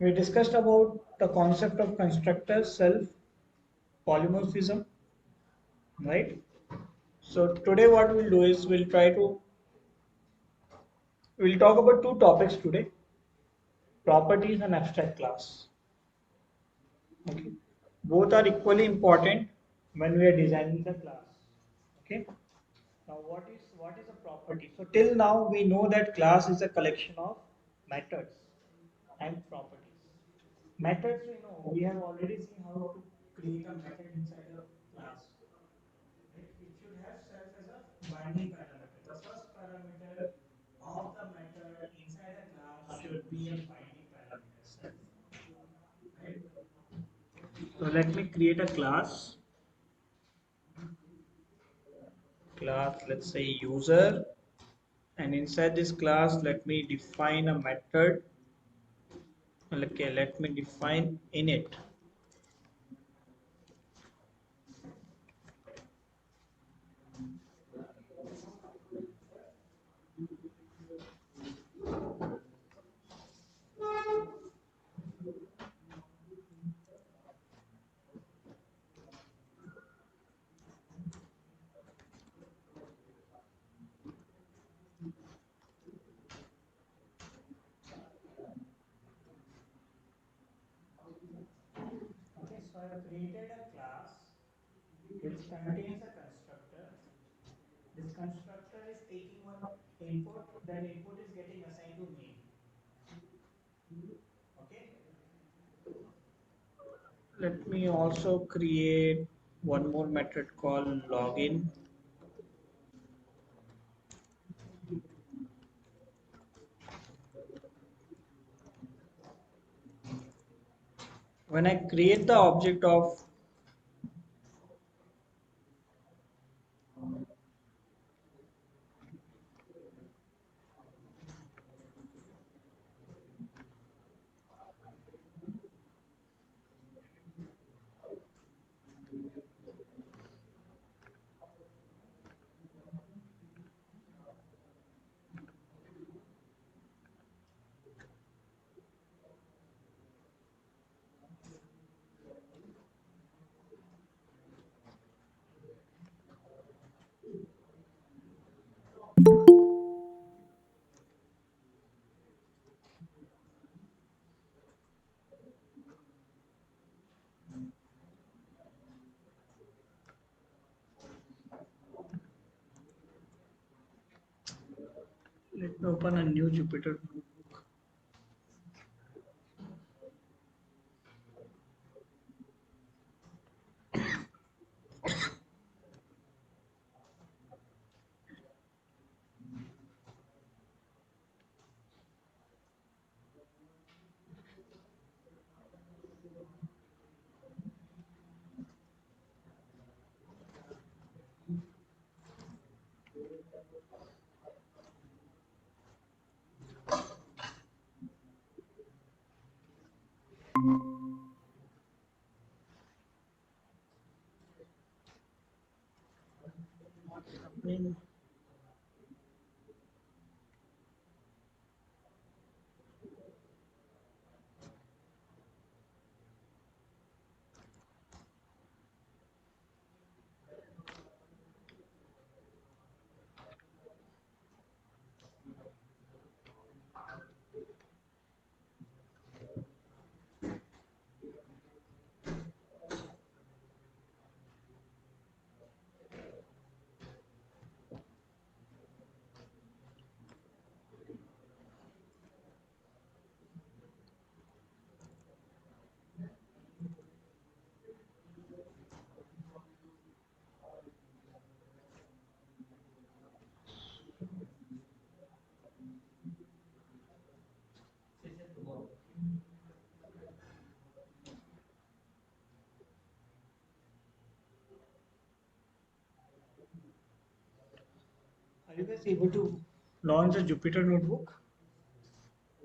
We discussed about the concept of constructor, self, polymorphism, right? So today what we'll do is we'll talk about two topics today, properties and abstract class. Okay. Both are equally important when we are designing the class. Okay. Now what is a property? So till now we know that class is a collection of methods and properties. Methods, we have already seen how to create a method inside a class. Right? It should have self as a binding parameter. The first parameter of the method inside a class should be a binding parameter self. Right? So let me create a class, let's say user, and inside this class let me define a method. Okay, let me define init. Okay, so I have created a class which contains a constructor. This constructor is taking one input, that input is getting assigned to main. Okay, let me also create one more method called login. When I create the object of let me open a new Jupyter notebook. Happening. Are you guys able to launch a Jupyter notebook?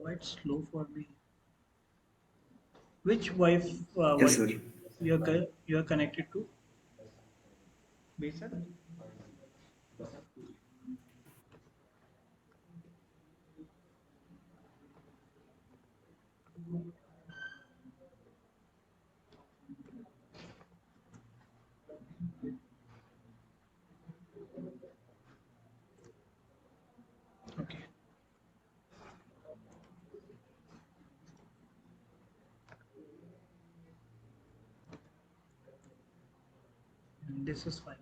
Quite slow for me. Which Yes, sir. Wi-Fi you are connected to? Basin? and this is fine.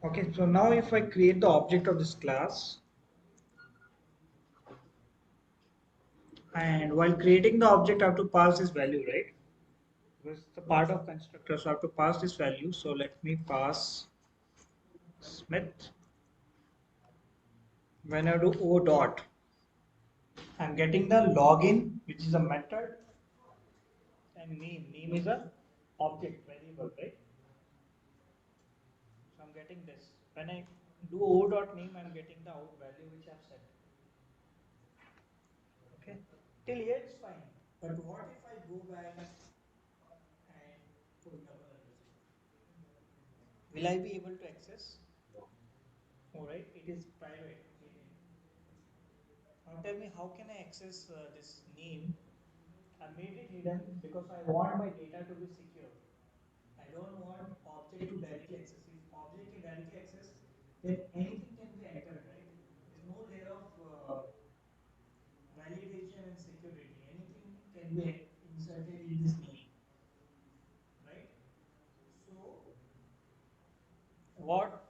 Okay, so now if I create the object of this class, and while creating the object, I have to pass this value, right? Because it's a part of constructor, so I have to pass this value. So let me pass Smith. When I do O dot, I'm getting the login, which is a method, and name. Name is a object variable, right? So I'm getting this. When I do O dot name, I'm getting the out value which I've set. Okay. Till here it's fine. But what if I go back and put double underscore? Will I be able to access? Alright, it is private. Now tell me, how can I access this name? I made it hidden because I want my data to be secure. I don't want object to directly access. If object can directly access, then anything can be entered, right? There's no layer of validation and security. Anything can be inserted in this name, right? So what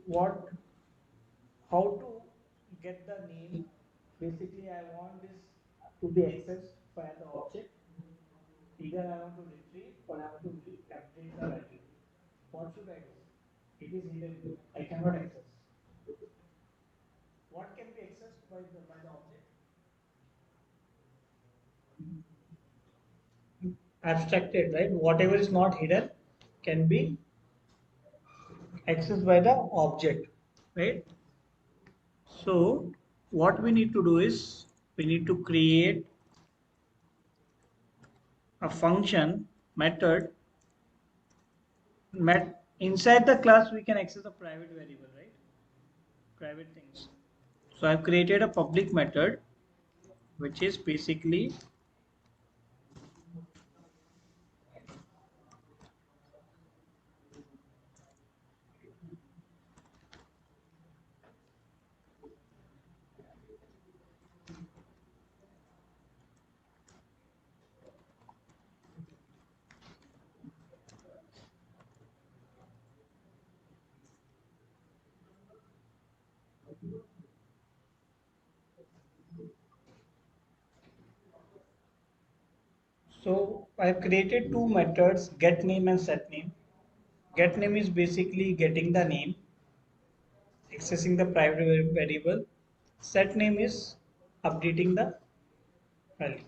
what how to get the name? Basically, I want this to be accessed by the object. Either I want to retrieve or I want to update the value. What should I do? It is hidden. I cannot access. What can be accessed by the object? Abstracted, right? Whatever is not hidden can be accessed by the object, right? So what we need to do is we need to create a function method. Inside the class we can access a private variable, right? Private things. So I've created a public method which is basically so I've created two methods, get name and set name. Get name is basically getting the name, accessing the private variable. Set name is updating the value.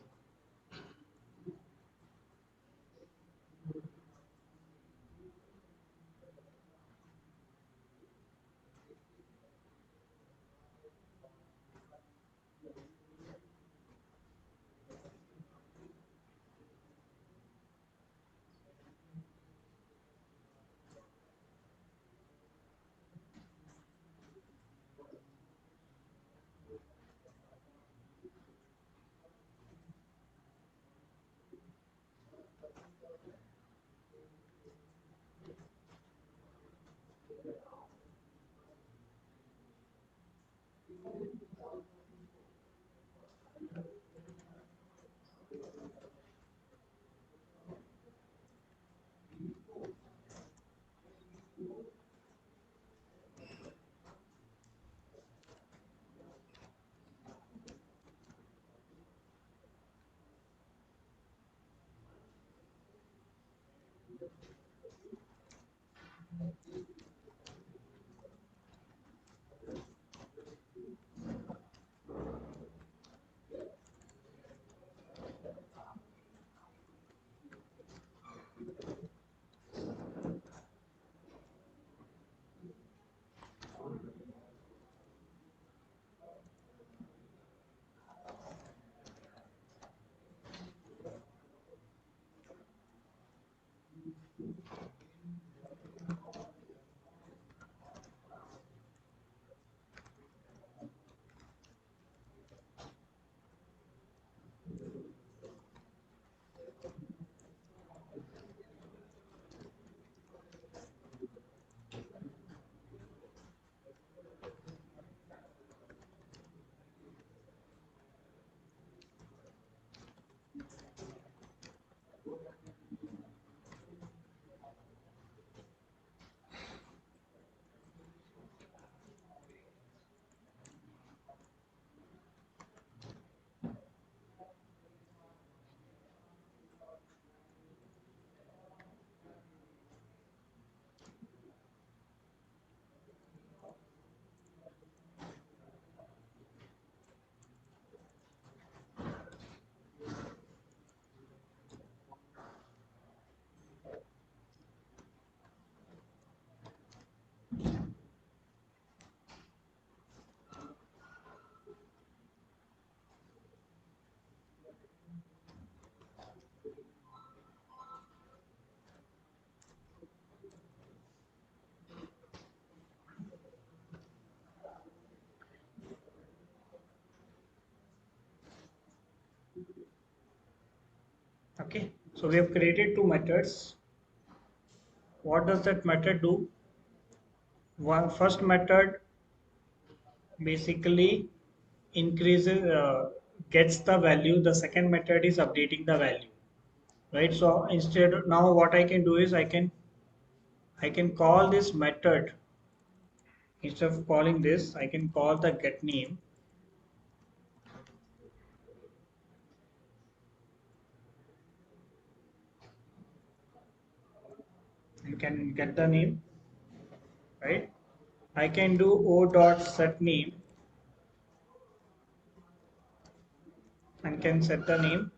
So we have created two methods. What does that method do? One first method basically increases gets the value. The second method is updating the value, right? So instead now what I can do is I can call this method. Instead of calling this, I can call the get name, and can get the name, right? I can do o dot set name and can set the name.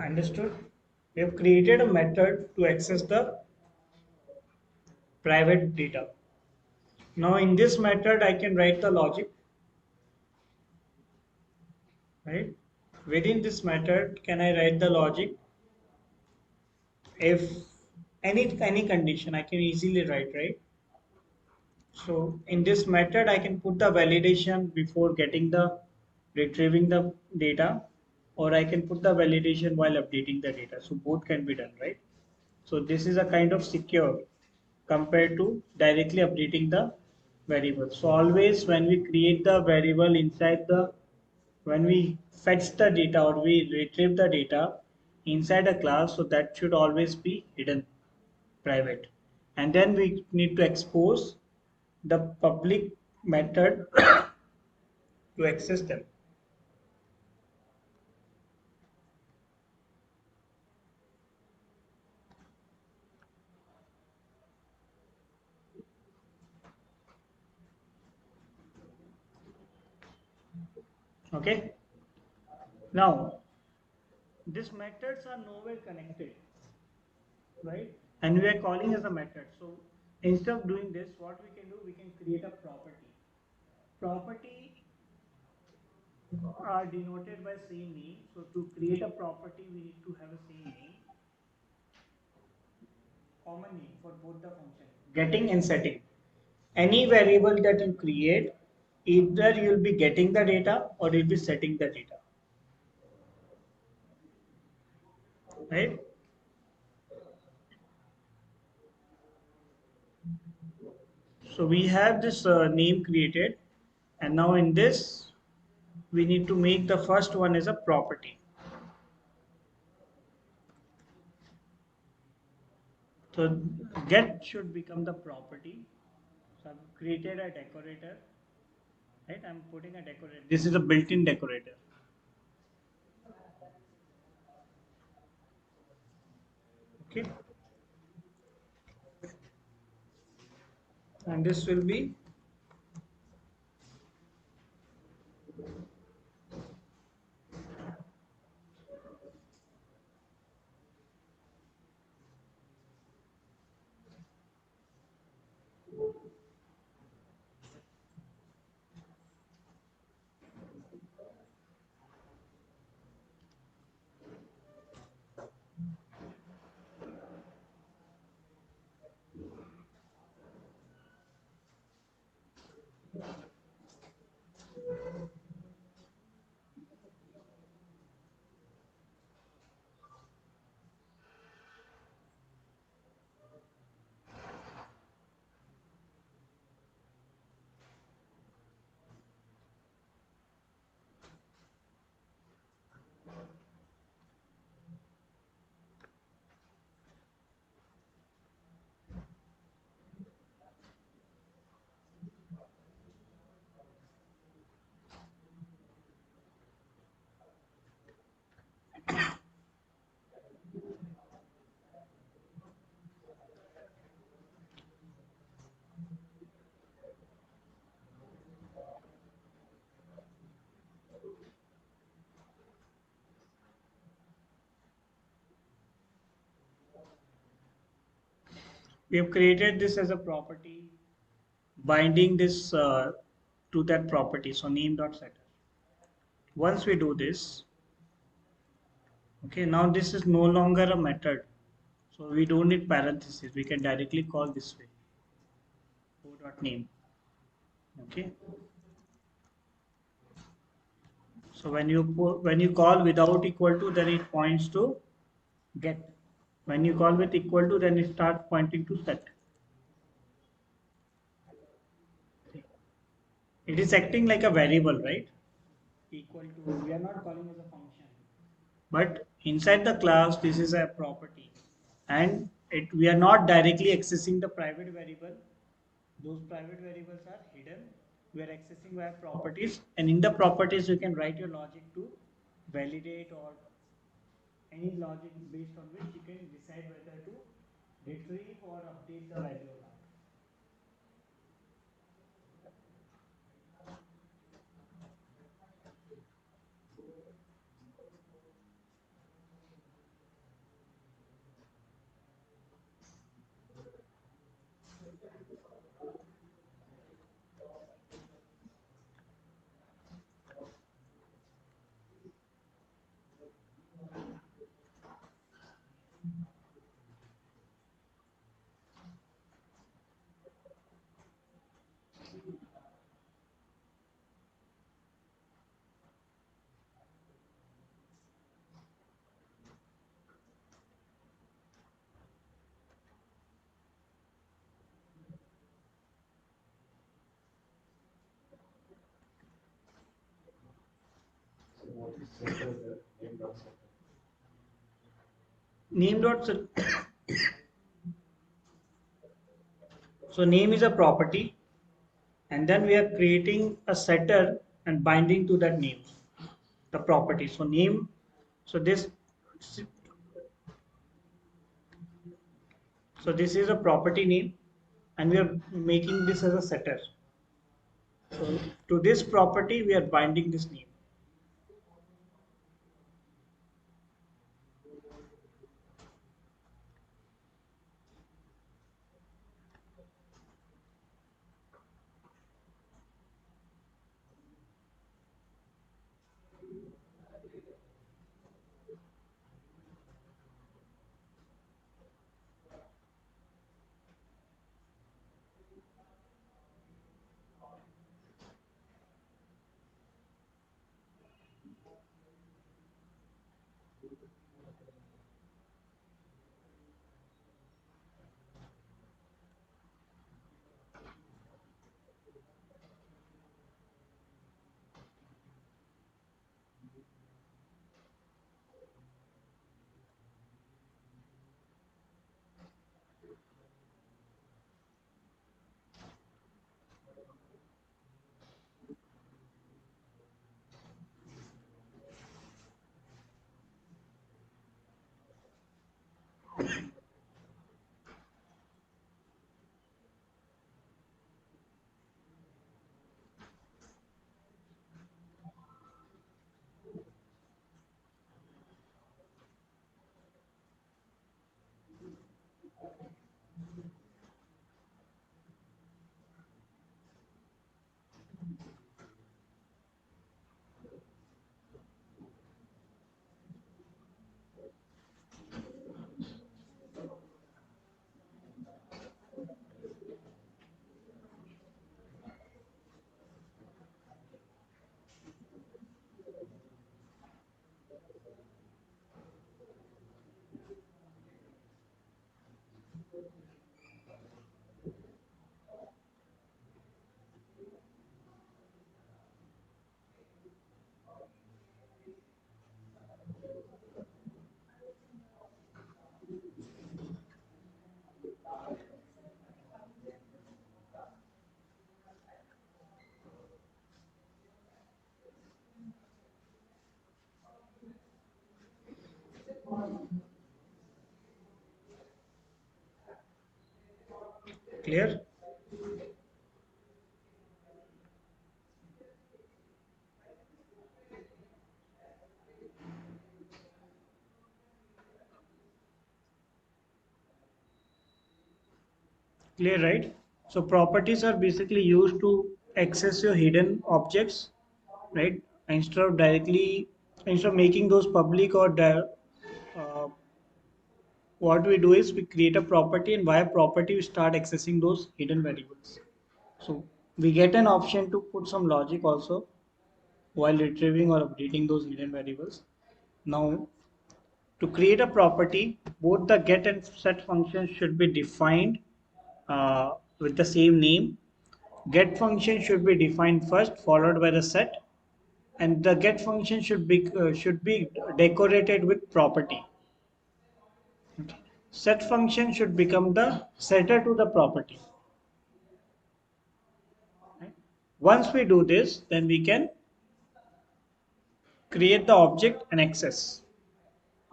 Understood? We have created a method to access the private data. Now in this method, I can write the logic, right? Within this method, can I write the logic? If any condition, I can easily write, right? So in this method, I can put the validation before getting the retrieving the data, or I can put the validation while updating the data. So both can be done, right? So this is a kind of secure compared to directly updating the variable. So always when we create the variable inside the when we fetch the data or we retrieve the data inside a class, so that should always be hidden private, and then we need to expose the public method to access them. Okay, now these methods are nowhere connected, right? And we are calling as a method. So instead of doing this, what we can do, we can create a property are denoted by same name. So to create a property, we need to have a same name, common name for both the function, getting and setting. Any variable that you create, either you'll be getting the data or you'll be setting the data, right? So we have this name created, and now in this, we need to make the first one as a property. So get should become the property. So I've created a decorator, right? I'm putting a decorator. This is a built-in decorator. Okay, and this will be We have created this as a property, binding this to that property. So name dot setter. Once we do this, okay, now this is no longer a method. So we don't need parentheses. We can directly call this way. O dot name. Okay. So when you call without equal to, then it points to get. When you call with equal to, then it starts pointing to set. It is acting like a variable, right? Equal to, we are not calling as a function. But inside the class, this is a property. And we are not directly accessing the private variable. Those private variables are hidden. We are accessing via properties. And in the properties, you can write your logic to validate or any logic based on which you can decide whether to retrieve or update the value or not. Name dot so name is a property, and then we are creating a setter and binding to that name, the property. So name, so this is a property name, and we are making this as a setter. So to this property, we are binding this name. Clear? Clear, right? So properties are basically used to access your hidden objects, right? Instead of making those public or uh, what we do is we create a property, and via property we start accessing those hidden variables. So we get an option to put some logic also while retrieving or updating those hidden variables. Now, to create a property, both the get and set functions should be defined with the same name. Get function should be defined first, followed by the set, and the get function should be decorated with property. Okay. Set function should become the setter to the property. Right? Once we do this, then we can create the object and access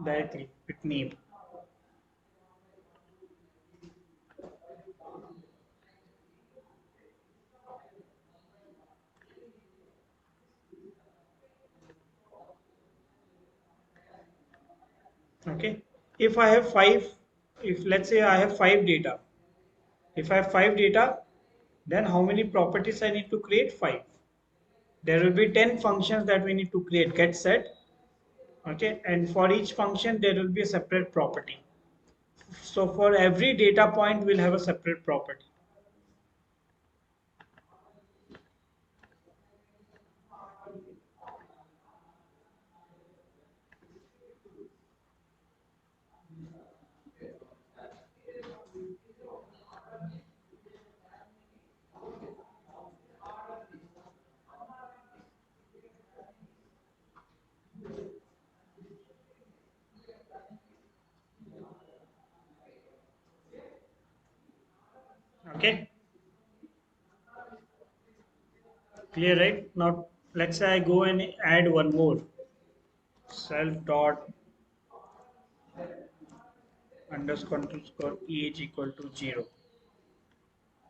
directly with name. Okay. If I have five, if let's say I have five data, if I have five data, then how many properties I need to create? Five. There will be 10 functions that we need to create, get, set. Okay. And for each function, there will be a separate property. So for every data point, we'll have a separate property. Okay. Clear, right? Now, let's say I go and add one more self dot underscore age equal to 0.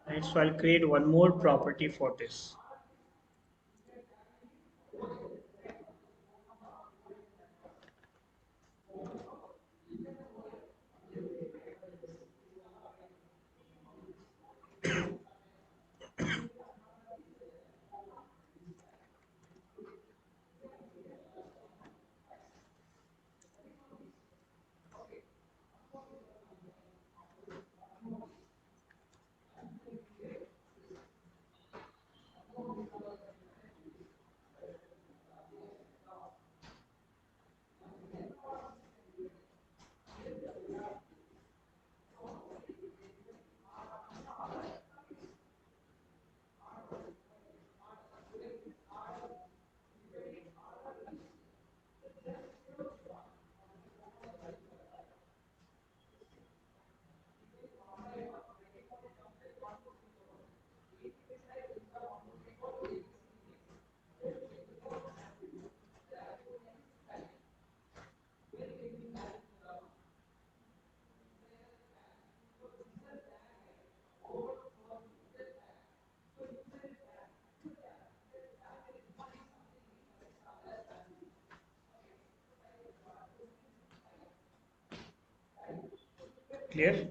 Right? So I'll create one more property for this. Clear?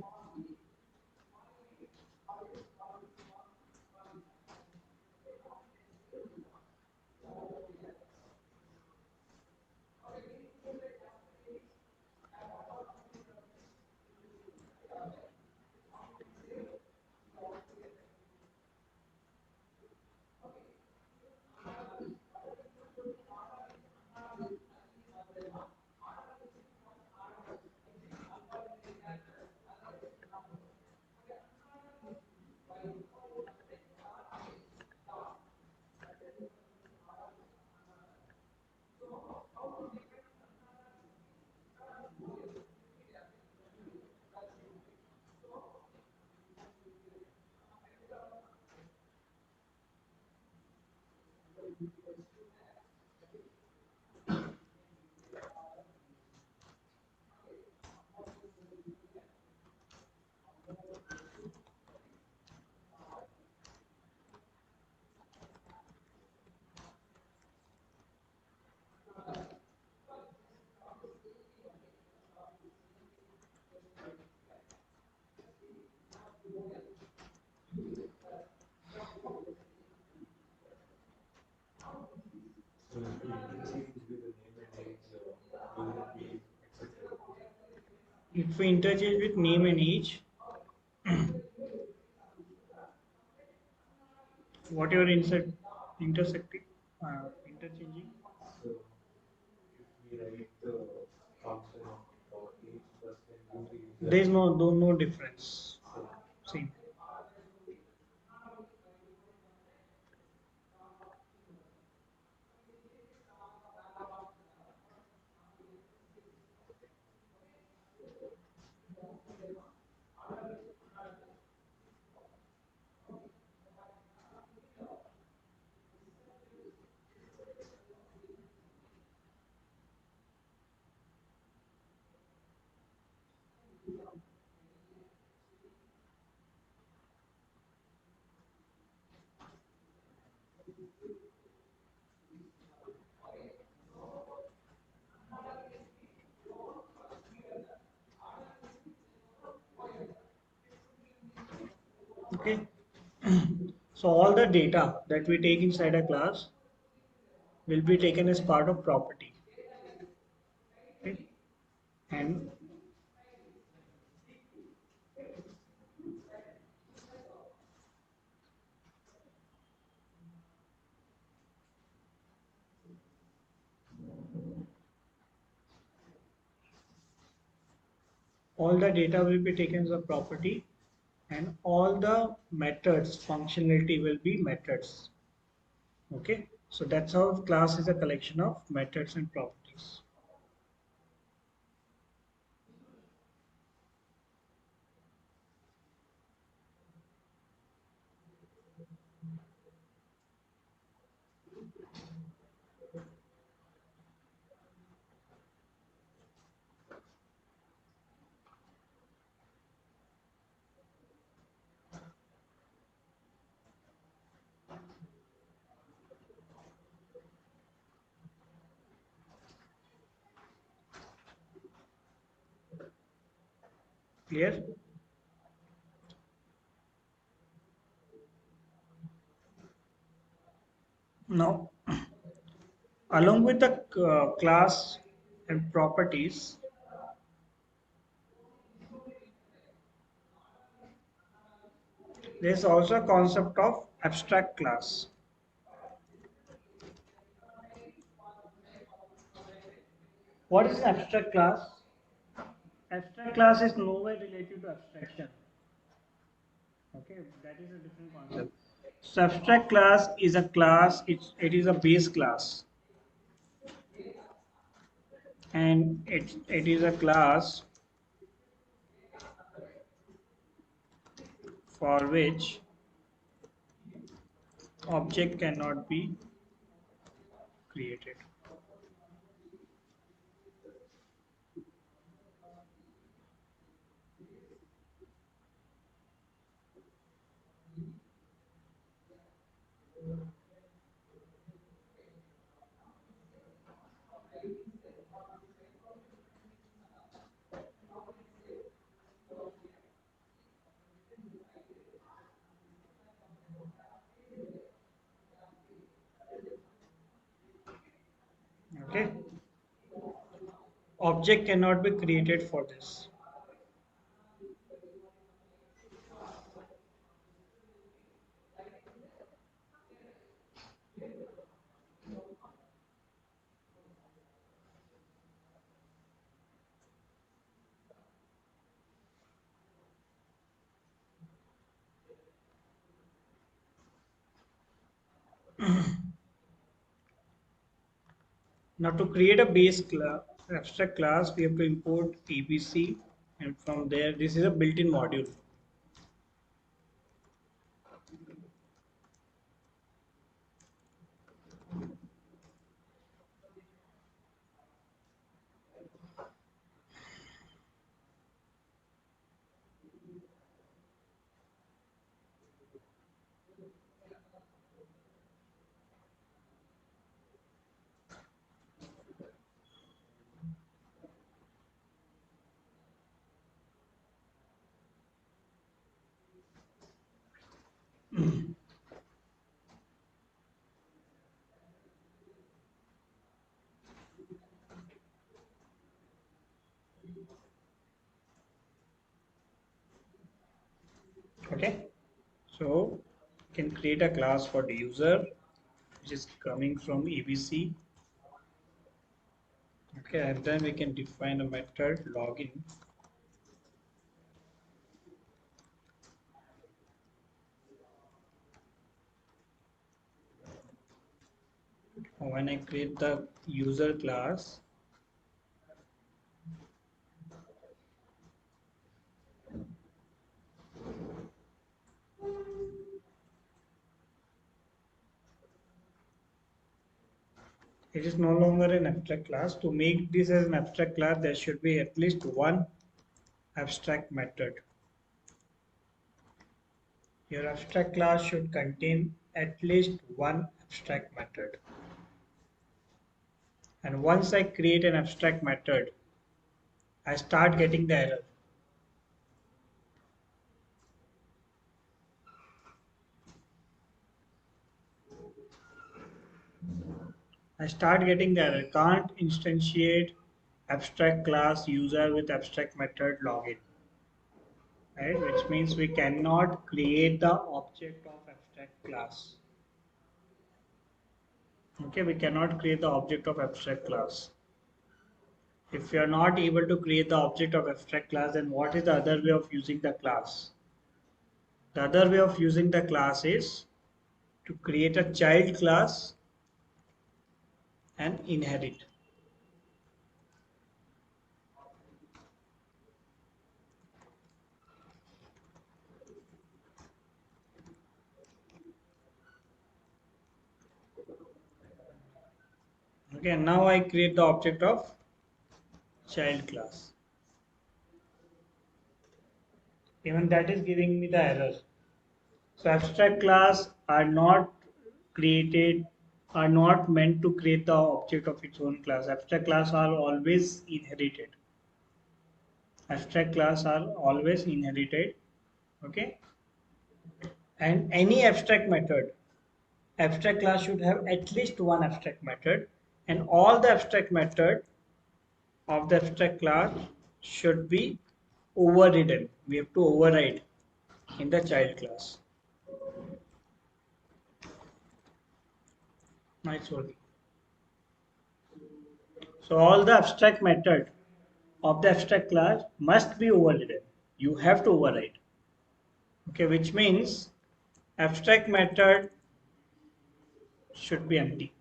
If we interchange with name and age, whatever insert intersecting, interchanging, So if we write the function for each person, you use there is no difference. same. Same. Okay. So all the data that we take inside a class will be taken as part of property. Okay. And all the data will be taken as a property, and all the methods functionality will be methods. Okay. So that's how class is a collection of methods and properties. Clear? Now, along with the class and properties, there is also a concept of abstract class. What is an abstract class? Abstract class is nowhere related to abstraction. Okay, that is a different concept. So abstract class is a class, it is a base class, and it is a class for which object cannot be created. Okay, object cannot be created for this. Now to create a base class, abstract class, we have to import ABC, and from there, this is a built-in module. Okay, so you can create a class for the user which is coming from ABC. Okay, and then we can define a method login. When I create the user class, it is no longer an abstract class. To make this as an abstract class, there should be at least one abstract method. Your abstract class should contain at least one abstract method. And once I create an abstract method, I start getting the error. I start getting the error. Can't instantiate abstract class user with abstract method login. Right? Which means we cannot create the object of abstract class. Okay, we cannot create the object of abstract class. If we are not able to create the object of abstract class, then what is the other way of using the class? The other way of using the class is to create a child class and inherit. Okay, now I create the object of child class. Even that is giving me the error. So abstract class are not created, are not meant to create the object of its own class. Abstract class are always inherited. Abstract class are always inherited. Okay, and any abstract class should have at least one abstract method, and all the abstract method of the abstract class should be overridden. We have to override in the child class. Nice work. So all the abstract method of the abstract class must be overridden. You have to override. Okay, which means abstract method should be empty.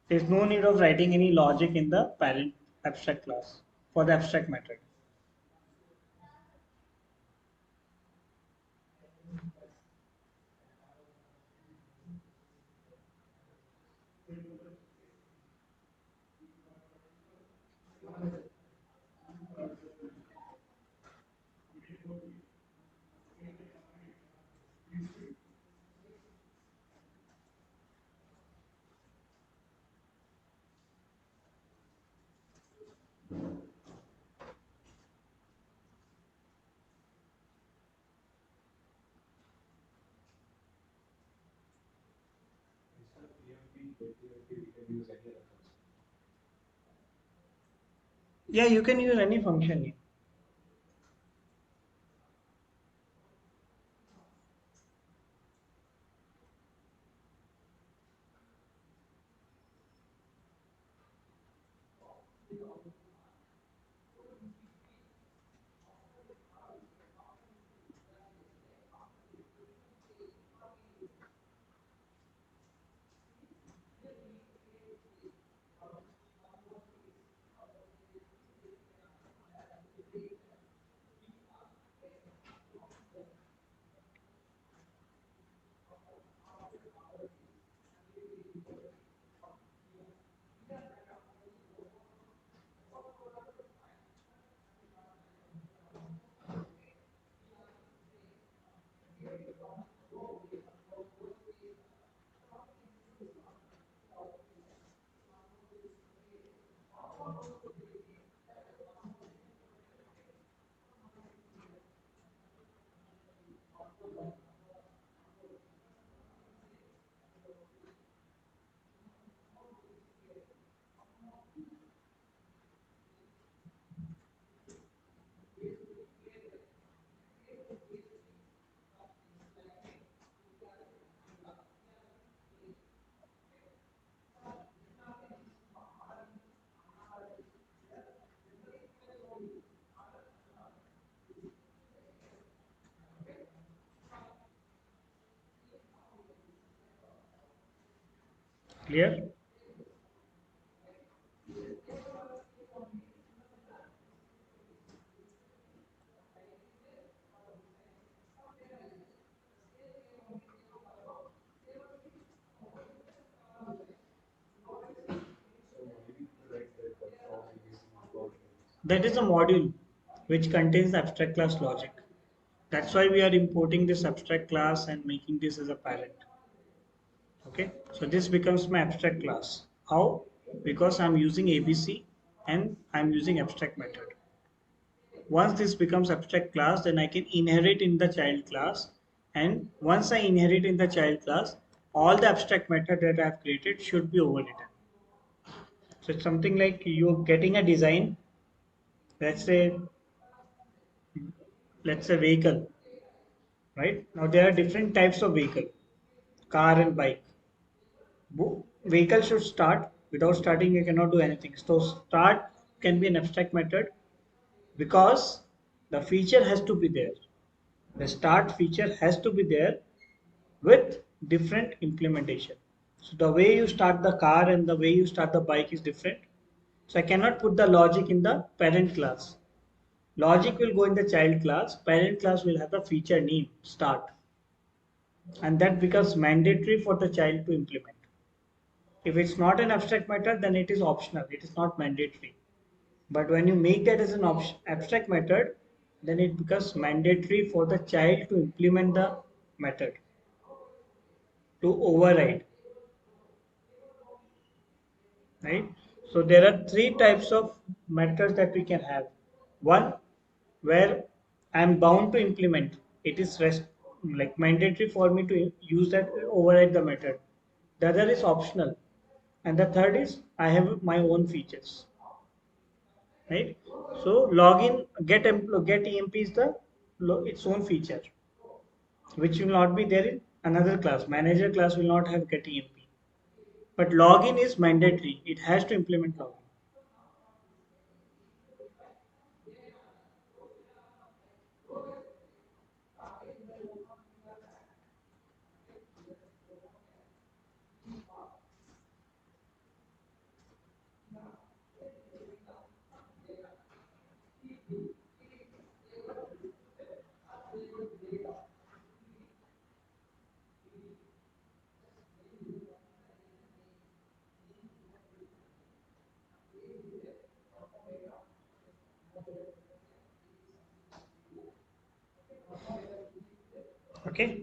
There is no need of writing any logic in the parent abstract class for the abstract method. Instead of PMP, we can use any other function. Yeah, you can use any function. Clear? So why we write that from ABC God names? That is a module which contains the abstract class logic. That's why we are importing this abstract class and making this as a parent. Okay, so this becomes my abstract class. How? Because I'm using ABC and I'm using abstract method. Once this becomes abstract class, then I can inherit in the child class. And once I inherit in the child class, all the abstract method that I've created should be overwritten. So it's something like you're getting a design, let's say, vehicle, right? Now there are different types of vehicle, car and bike. Vehicle should start. Without starting, you cannot do anything. So start can be an abstract method because the feature has to be there. The start feature has to be there with different implementation. So the way you start the car and the way you start the bike is different. So I cannot put the logic in the parent class. Logic will go in the child class. Parent class will have the feature name start, and that becomes mandatory for the child to implement. If it's not an abstract method, then it is optional. It is not mandatory. But when you make that as an abstract method, then it becomes mandatory for the child to implement the method, to override, right? So there are three types of methods that we can have. One, where I'm bound to implement. It is like mandatory for me to use that override the method. The other is optional, and the third is I have my own features, right? So login get emp is the its own feature, which will not be there in another class. Manager class will not have get emp, but login is mandatory. It has to implement login. Okay.